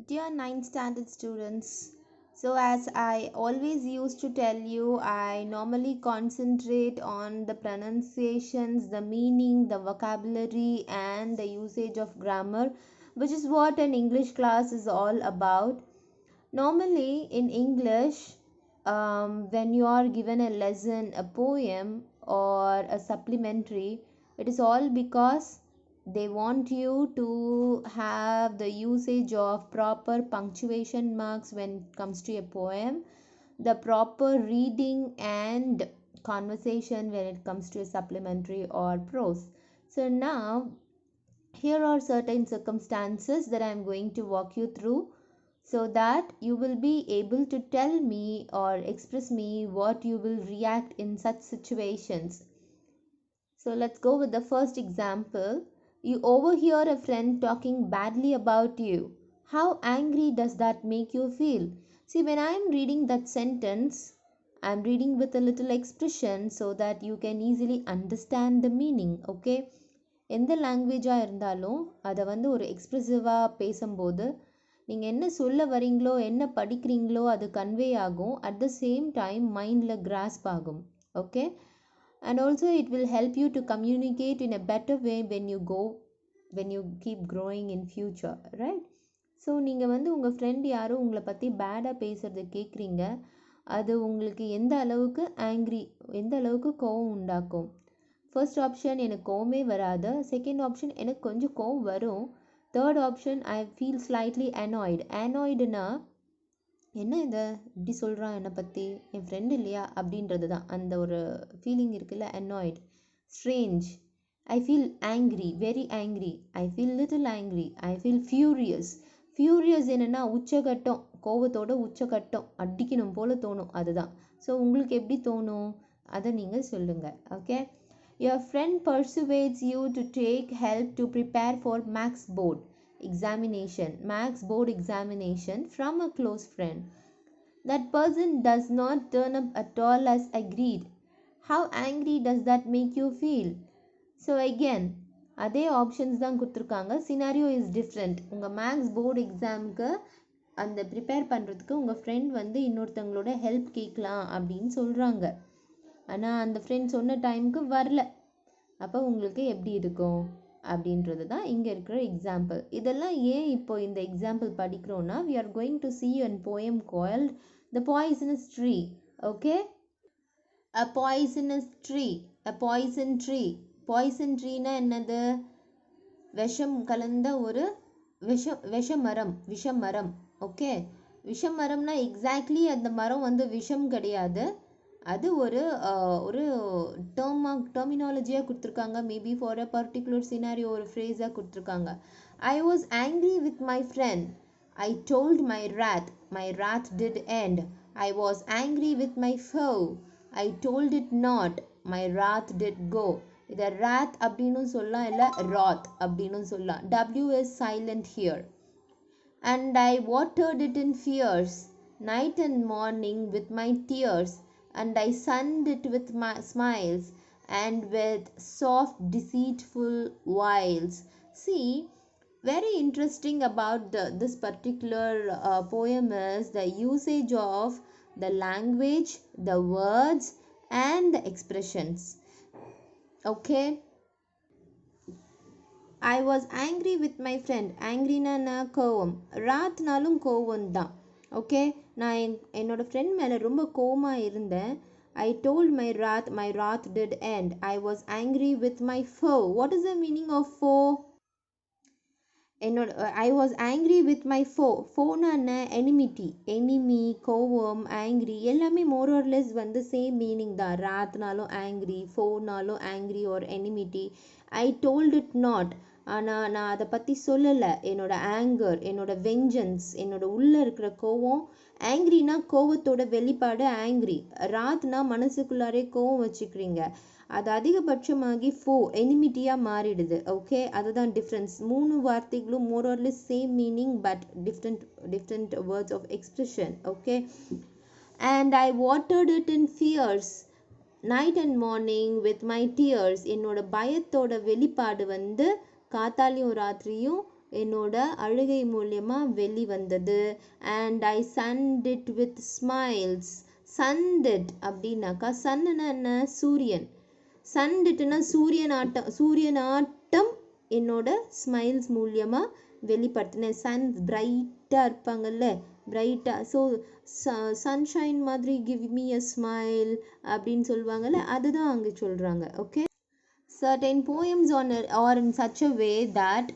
Dear 9th standard students, so as I always used to tell you, I normally concentrate on the pronunciations, the meaning, the vocabulary, and the usage of grammar, which is what an English class is all about. Normally, in English, when you are given a lesson, a poem, or a supplementary, it is all because they want you to have the usage of proper punctuation marks when it comes to a poem, the proper reading and conversation when it comes to a supplementary or prose. So, now here are certain circumstances that I am going to walk you through so that you will be able to tell me or express me what you will react in such situations. So let's go with the first example. You overhear a friend talking badly about you. How angry does that make you feel? See, when I am reading that sentence, I am reading with a little expression so that you can easily understand the meaning, okay? எந்த லாங்குவேஜாக இருந்தாலும் அதை வந்து ஒரு எக்ஸ்ப்ரெசிவாக பேசும்போது நீங்கள் என்ன சொல்ல வரீங்களோ என்ன படிக்கிறீங்களோ அது கன்வே ஆகும், அட் த சேம் டைம் மைண்டில் கிராஸ்ப் ஆகும், okay? And also it will help you to communicate in a better way when you keep growing in future, right? So நீங்கள் வந்து உங்கள் ஃப்ரெண்ட் யாரும் உங்களை பற்றி பேடாக பேசுகிறத கேட்குறீங்க, அது உங்களுக்கு எந்த அளவுக்கு கோவம் உண்டாக்கும்? ஃபர்ஸ்ட் ஆப்ஷன் எனக்கு கோவமே வராது, செகண்ட் ஆப்ஷன் எனக்கு கொஞ்சம் கோவம் வரும், third option I feel slightly அனாய்டுனா என்ன இதை இப்படி சொல்கிறான் என்னை பற்றி, என் ஃப்ரெண்டு இல்லையா அப்படின்றது தான் அந்த ஒரு ஃபீலிங் இருக்குல்ல, annoyed, strange, I feel angry, very angry, I feel little angry, I feel furious என்னென்னா உச்சகட்டம், கோவத்தோட உச்சகட்டம், அடிக்கணும் போல் தோணும், அதுதான். ஸோ உங்களுக்கு எப்படி தோணும் அதை நீங்கள் சொல்லுங்கள், okay? Your friend persuades you to take help to prepare for max board examination from a close friend. That person does not turn up at all as agreed. How angry does that make you feel? So again, அதே options தான் கொடுத்துருக்காங்க, scenario is different. உங்கள் maths board எக்ஸாமுக்கு அந்த prepare பண்ணுறதுக்கு உங்கள் friend வந்து இன்னொருத்தவங்களோட help கேட்கலாம் அப்படின்னு சொல்கிறாங்க, ஆனால் அந்த ஃப்ரெண்ட் சொன்ன டைமுக்கு வரல, அப்போ உங்களுக்கு எப்படி இருக்கும் அப்படின்றது தான் இங்கே இருக்கிற எக்ஸாம்பிள். இதெல்லாம் ஏன் இப்போ இந்த example படிக்கிறோன்னா, we are going to see a poem called The Poisonous Tree, okay? A poisonous tree, a poison tree. Poison treeனா என்னது? விஷம் கலந்த ஒரு விஷமரம், ஓகே? விஷமரம்னா எக்ஸாக்ட்லி அந்த மரம் வந்து விஷம் கிடையாது, அது ஒரு டெர்மினாலஜியாக கொடுத்துருக்காங்க, maybe for a particular scenario ஒரு ஃப்ரேஸாக கொடுத்துருக்காங்க. I was angry with my friend, I told my wrath did end. I was angry with my foe, I told it not, my wrath did go. இதை wrath அப்படின்னு சொல்லலாம், இல்லை wrath அப்படின்னு சொல்லலாம். W is silent here. And I watered it in fears, night and morning with my tears, and I sunned it with my smiles and with soft deceitful wiles. See, very interesting about this particular poem is the usage of the language, the words and the expressions, okay? I was angry with my friend. ஆங்க்ரினா கோவம், ராத்னாலும் கோவம் தான், okay? நான் என்னோட friend மேலே ரொம்ப கோவமாக இருந்தேன். I told my wrath did end. I was angry with my foe. What is the meaning of foe? I was angry with my foe. Foeனா என்ன? enemy, கோவம், angry எல்லாமே more or less வந்து சேம் மீனிங் தான். ராத்னாலும் angry, foeனாலும் angry or enmity. I told it not, ஆனால் நான் அதை பற்றி சொல்லலை. என்னோட ஆங்கர், என்னோட வெஞ்சன்ஸ், என்னோட உள்ளே இருக்கிற கோவம். ஆங்க்ரினா கோவத்தோட வெளிப்பாடு ஆங்க்ரி. ராத்னா மனசுக்குள்ளாரே கோவம் வச்சுக்கிறீங்க, அது அதிகபட்சமாகி எனிமிட்டியாக மாறிடுது, ஓகே? அதுதான் டிஃப்ரென்ஸ். மூணு வார்த்தைகளும் more or less same meaning but different words of expression, okay? And I watered it in fears, night and morning with my tears. என்னோட பயத்தோட வெளிப்பாடு வந்து காத்தாலையும் ராத்திரியும் என்னோட அழுகை மூலியமாக வெளி வந்தது. And I sunned it with smiles. Sunned it அப்படின்னாக்கா, சன்னுன்னா என்ன? சூரியன். சன்டிட்டுனா சூரியனாட்டம் என்னோட ஸ்மைல்ஸ் மூலியமாக வெளிப்படுத்தினேன். சன் பிரைட்டாக இருப்பாங்கல்ல, பிரைட்டாக. ஸோ சன்ஷைன் மாதிரி கிவ் மீ அ ஸ்மைல் அப்படின்னு சொல்லுவாங்கல்ல, அதுதான் அங்கே சொல்கிறாங்க. Okay, certain poems or in such a way that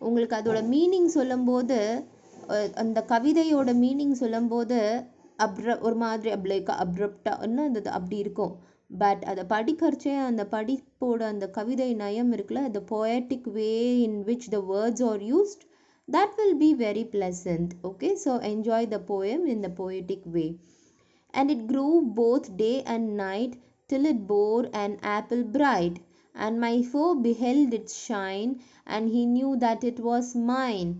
உங்களுக்கு அதோட மீனிங் சொல்லும்போது, அந்த கவிதையோட மீனிங் சொல்லும்போது ஒரு மாதிரி அப்ரப்டாக என்ன அப்படி இருக்கும். பட் அதை படிக்கிறச்சே அந்த படிப்போட அந்த கவிதை நயம் இருக்குல்ல, the poetic way in which the words are used, that will be very pleasant. Okay, so enjoy the poem in the poetic way. And it grew both day and night till it bore an apple bright. And my foe beheld its shine, and he knew that it was mine.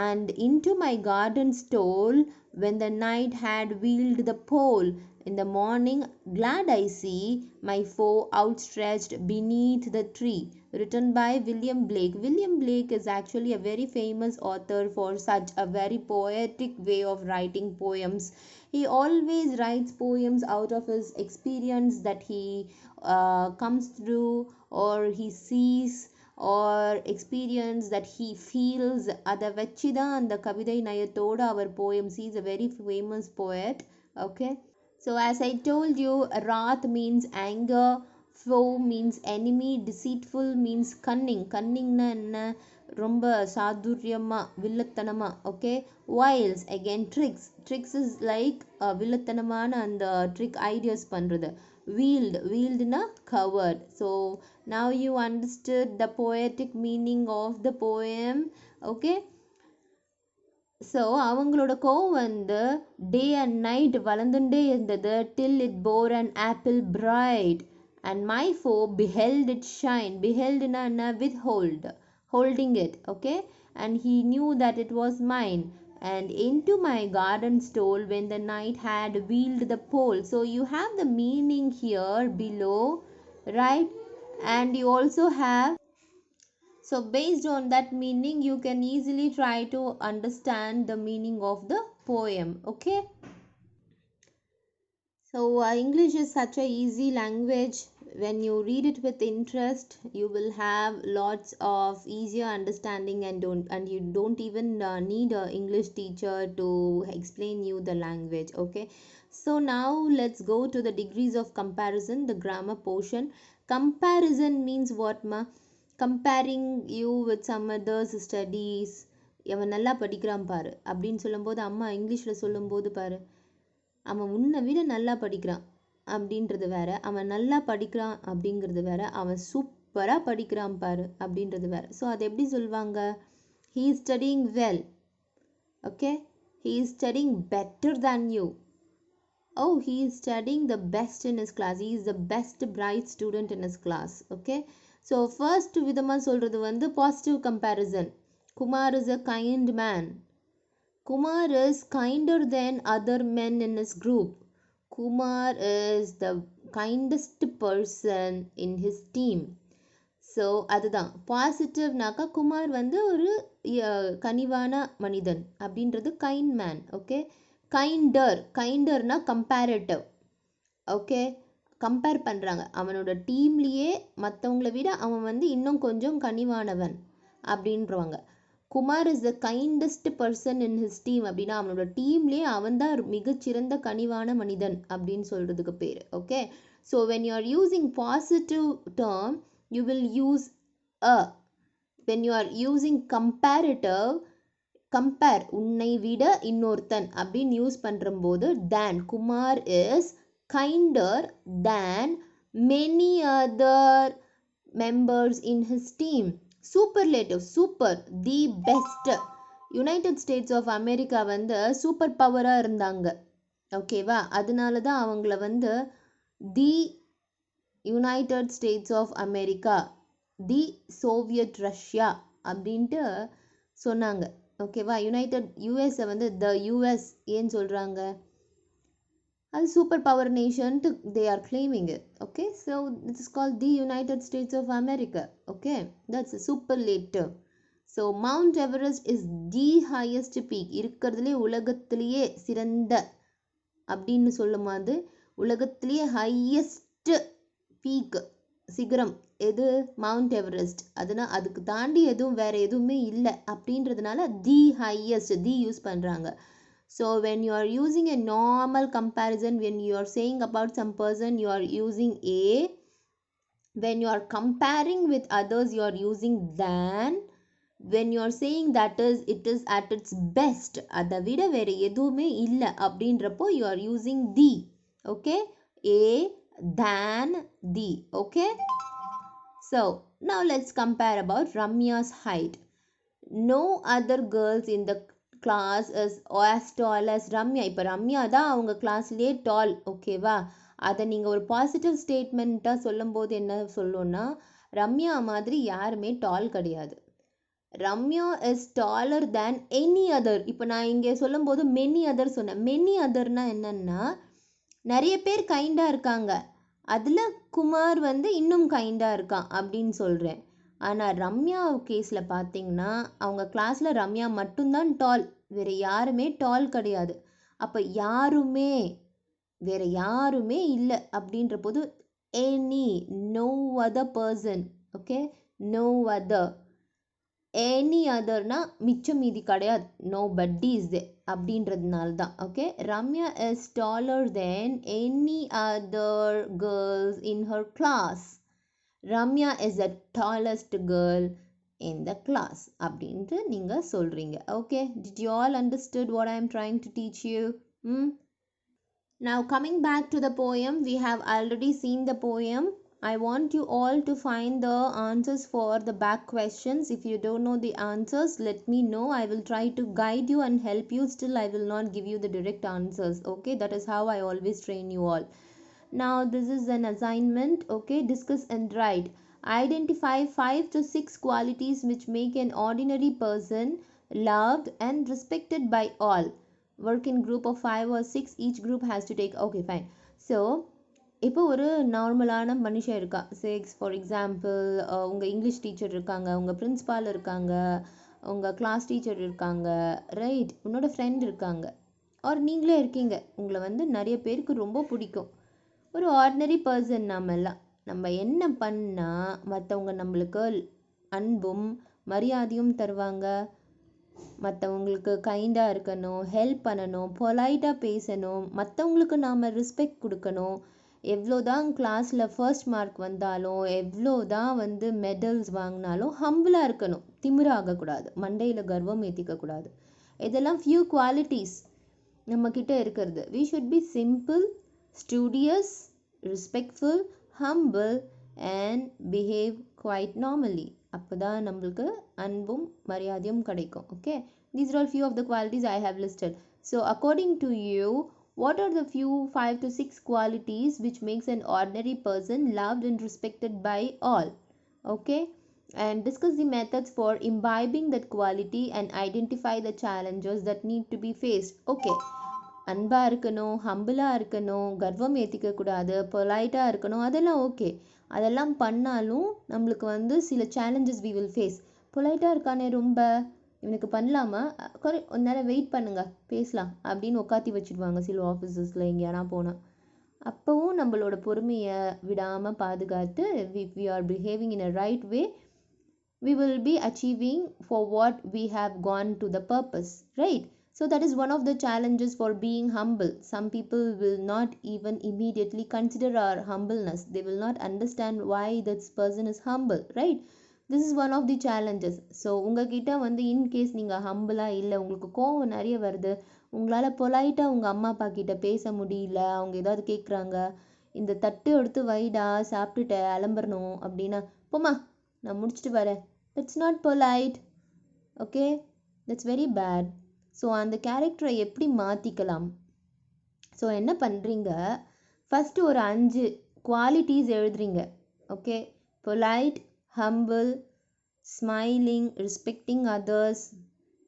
And into my garden stole, when the night had wheeled the pole. In the morning glad I see my foe outstretched beneath the tree. Written by William Blake. William Blake is actually a very famous author for such a very poetic way of writing poems. He always writes poems out of his experience that he comes through, or he sees, or experience that he feels. அதை வச்சு தான் அந்த கவிதை நயத்தோடு அவர் poems. He is a very famous poet. Okay, so as I told you, wrath means anger, foe means enemy, deceitful means cunning. Cunningனா என்ன? ரொம்ப சாதுரியமா, வில்லத்தனமா. Okay, wiles again tricks. Tricks is like வில்லத்தனமான அந்த ட்ரிக் ஐடியாஸ் பண்ணுறது. wieldனா covered. So now you understood the poetic meaning of the poem. Okay, so அவங்களோட கோவம் வந்து டே அண்ட் நைட் வளர்ந்துட்டே இருந்தது. till it bore an apple bright, and my foe beheld it shine. beheldனா என்ன? withhold, holding it. Okay, and he knew that it was mine. And into my garden stole, when the night had wheeled the pole. So you have the meaning here below, right? And you also have, so based on that meaning you can easily try to understand the meaning of the poem. Okay, so English is such a easy language. When you read it with interest, you will have lots of easier understanding, and you don't even need a English teacher to explain you the language. Okay, so now let's go to the degrees of comparison, the grammar portion. Comparison means what, ma? Comparing you with some others studies. அவன் நல்லா படிக்கிறான் பாரு அப்படின்னு சொல்லும்போது, அம்மா இங்கிலீஷில் சொல்லும்போது பாரு, அவன் உன்னை விட நல்லா படிக்கிறான் அப்படின்றது வேற, அவன் நல்லா படிக்கிறான் அப்படிங்கிறது வேற, அவன் சூப்பராக படிக்கிறான் பாரு அப்படின்றது வேற. ஸோ அது எப்படி சொல்லுவாங்க? he is studying well. Okay, he is studying better than you. Oh, he is studying the best in his class. He is the best bright student in his class. Okay, so first விதமாக சொல்கிறது வந்து positive comparison. Kumar is a kind man. Kumar is kinder than other men in his group. Kumar is the kindest person in his team. So அதுதான் பாசிட்டிவ்னாக்கா, குமார் வந்து ஒரு கனிவான மனிதன் அப்படின்றது கைண்ட் மேன். ஓகே, கைண்டர்னா கம்பேரட்டிவ். ஓகே, கம்பேர் பண்ணுறாங்க, அவனோட டீம்லேயே மற்றவங்கள விட அவன் வந்து இன்னும் கொஞ்சம் கனிவானவன் அப்படின்றவாங்க. Kumar is the kindest person in his team அப்படின்னா அவனோட டீம்லேயே அவன் தான் மிகச்சிறந்த கனிவான மனிதன் அப்படின்னு சொல்கிறதுக்கு பேர். Okay, so when you are using positive term you will use a. when you are using comparative, compare, உன்னை விட இன்னொருத்தன் அப்படின்னு யூஸ் பண்ணும்போது, than, Kumar is kinder than many other members in his team. Superlative, super, the best. United States of America வந்து super பவராக இருந்தாங்க. ஓகேவா, அதனால தான் அவங்கள வந்து the United States of America, the Soviet Russia அப்படின்ட்டு சொன்னாங்க. ஓகேவா, யூஎஸை வந்து த யூஎஸ் ஏன்னு சொல்கிறாங்க? அது சூப்பர் பவர் நேஷன்ட்டு they are claiming it. Okay, so it's called the United States of America. Okay, that's superlative. So Mount Everest is the highest peak, இருக்கிறதுலே உலகத்திலேயே சிறந்த அப்படின்னு சொல்லும்போது உலகத்திலேயே ஹையஸ்ட் பீக் சிகரம் எது? Mount Everest. அதனால் அதுக்கு தாண்டி எதுவும் வேறு எதுவுமே இல்லை அப்படின்றதுனால தி ஹையஸ்ட் தி யூஸ் பண்ணுறாங்க. So when you are using a normal comparison, when you are saying about some person, you are using a. When you are comparing with others, you are using than. When you are saying that is it is at its best, அதை விட வேறு எதுவுமே இல்லை அப்படின்றப்போ you are using the. Okay, a than the. Okay, so now let's compare about Ramya's height. No other girls in the class is as tall as Ramya. இப்போ ரம்யா தான் அவங்க கிளாஸ்லேயே டால். ஓகேவா? அதை நீங்கள் ஒரு பாசிட்டிவ் ஸ்டேட்மெண்ட்டாக சொல்லும்போது என்ன சொல்லணும்னா, ரம்யா மாதிரி யாருமே டால் கிடையாது. Ramya is dollar than any other. இப்போ நான் இங்கே சொல்லும்போது மெனி அதர் சொன்னேன். மெனி அதர்னா என்னன்னா, நிறைய பேர் கைண்டாக இருக்காங்க, அதில் குமார் வந்து இன்னும் கைண்டாக இருக்கான் அப்படின்னு சொல்கிறேன். ஆனால் ரம்யா கேஸில் பார்த்தீங்கன்னா அவங்க கிளாஸில் ரம்யா மட்டும்தான் டால், வேறு யாருமே டால் கிடையாது. அப்போ வேறு யாருமே இல்லை அப்படின்ற போது any, no other person. Okay, no other, any அதர்னா மிச்சம் மீதி கிடையாது, நோ பட்டி இஸ் தே அப்படின்றதுனால தான். Okay, Ramya is taller than any other girls in her class. Ramya is the tallest girl in the class அப்படின்ட்டு நீங்கள் சொல்கிறீங்க. Okay, did you all understood what I am trying to teach you? Now coming back to the poem, we have already seen the poem. I want you all to find the answers for the back questions. If you don't know the answers, let me know. I will try to guide you and help you. Still, I will not give you the direct answers. Okay, that is how I always train you all. Now this is an assignment. Okay, discuss and write. Identify 5 to 6 qualities which make an ordinary person loved and respected by all. Work in group of 5 or 6. Each group has to take. Okay, fine. So இப்போ ஒரு நார்மலான மனுஷன் இருக்கா. Shakes for example உங்கள் English teacher இருக்காங்க, உங்கள் principal இருக்காங்க, உங்கள் கிளாஸ் டீச்சர் இருக்காங்க, ரைட், உன்னோட ஃப்ரெண்ட் இருக்காங்க, ஆர் நீங்களே இருக்கீங்க. உங்களை வந்து நிறைய பேருக்கு ரொம்ப பிடிக்கும். ஒரு ஆர்டினரி பர்சன் நம்ம என்ன பண்ணால் மற்றவங்க நம்மளுக்கு அன்பும் மரியாதையும் தருவாங்க, மற்றவங்களுக்கு கைண்டாக இருக்கணும், ஹெல்ப் பண்ணணும், பொலைட்டாக பேசணும், மற்றவங்களுக்கு நாம் ரெஸ்பெக்ட் கொடுக்கணும். எவ்வளோதான் கிளாஸில் ஃபர்ஸ்ட் மார்க் வந்தாலும், எவ்வளோதான் வந்து மெடல்ஸ் வாங்கினாலும் ஹம்பிளாக இருக்கணும், திமிராகக்கூடாது, மண்டையில் கர்வம் ஏற்றிக்கக்கூடாது. இதெல்லாம் ஃபியூ குவாலிட்டிஸ் நம்மக்கிட்ட இருக்கிறது. We should be simple, studious, respectful, humble and behave quite normally. அப்பதான் நம்மளுக்கு அன்பும் மரியாதையும் கிடைக்கும். Okay, these are all few of the qualities I have listed. So according to you, what are the few 5 to 6 qualities which makes an ordinary person loved and respected by all? Okay, and discuss the methods for imbibing that quality and identify the challenges that need to be faced. Okay, அன்பாக இருக்கணும், ஹம்பிளாக இருக்கணும், கர்வம் ஏற்றிக்கக்கூடாது, பொலைட்டாக இருக்கணும், அதெல்லாம் okay. அதெல்லாம் பண்ணாலும் நம்மளுக்கு வந்து சில சேலஞ்சஸ் வி வில் ஃபேஸ். பொலைட்டாக இருக்கானே ரொம்ப, இவனுக்கு பண்ணலாமா, கொஞ்ச நேரம் வெயிட் பண்ணுங்க பேசலாம் அப்படின்னு உட்காத்தி வச்சுடுவாங்க சில ஆஃபீஸஸில் எங்கேயானா போனால். அப்போவும் நம்மளோட பொறுமையை விடாமல் பாதுகாத்து if we are behaving in a right way, we will be achieving for what we have gone to the purpose, right? So that is one of the challenges for being humble. Some people will not even immediately consider our humbleness. They will not understand why this person is humble, right? This is one of the challenges. So உங்ககிட்ட வந்து in case நீங்கள் ஹம்பிளாக இல்லை, உங்களுக்கு கோவம் நிறைய வருது, உங்களால் பொலைட்டாக உங்கள் அம்மா அப்பா கிட்ட பேச முடியல, அவங்க ஏதாவது கேட்குறாங்க, இந்த தட்டு எடுத்து வைடா சாப்பிட்டுட்டு அலம்பரணும் அப்படின்னா, போமா நான் முடிச்சுட்டு வரேன், that's not polite. Okay, that's very bad. So அந்த கேரக்டரை எப்படி மாற்றிக்கலாம்? ஸோ என்ன பண்ணுறீங்க, ஃபஸ்ட்டு ஒரு 5 குவாலிட்டிஸ் எழுதுறீங்க. Okay, polite, humble, smiling, respecting others,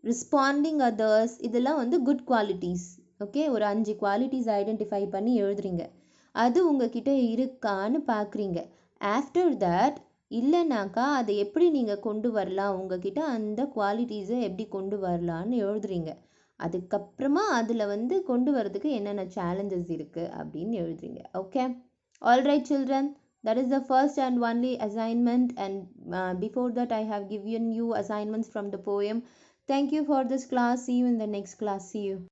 responding others, இதெல்லாம் வந்து குட் குவாலிட்டிஸ். ஓகே, ஒரு 5 குவாலிட்டிஸ் ஐடென்டிஃபை பண்ணி எழுதுறீங்க. அது உங்ககிட்ட இருக்கான்னு பார்க்குறீங்க. ஆஃப்டர் தட் இல்லைனாக்கா அதை எப்படி நீங்கள் கொண்டு வரலாம், உங்ககிட்ட அந்த குவாலிட்டிஸை எப்படி கொண்டு வரலான்னு எழுதுறீங்க. அதுக்கப்புறமா அதில் வந்து கொண்டு வரதுக்கு என்னென்ன சேலஞ்சஸ் இருக்குது அப்படின்னு எழுதுறீங்க. Okay, all right children, that is the first and only assignment, and before that I have given you assignments from the poem. Thank you for this class. See you in the next class. See you.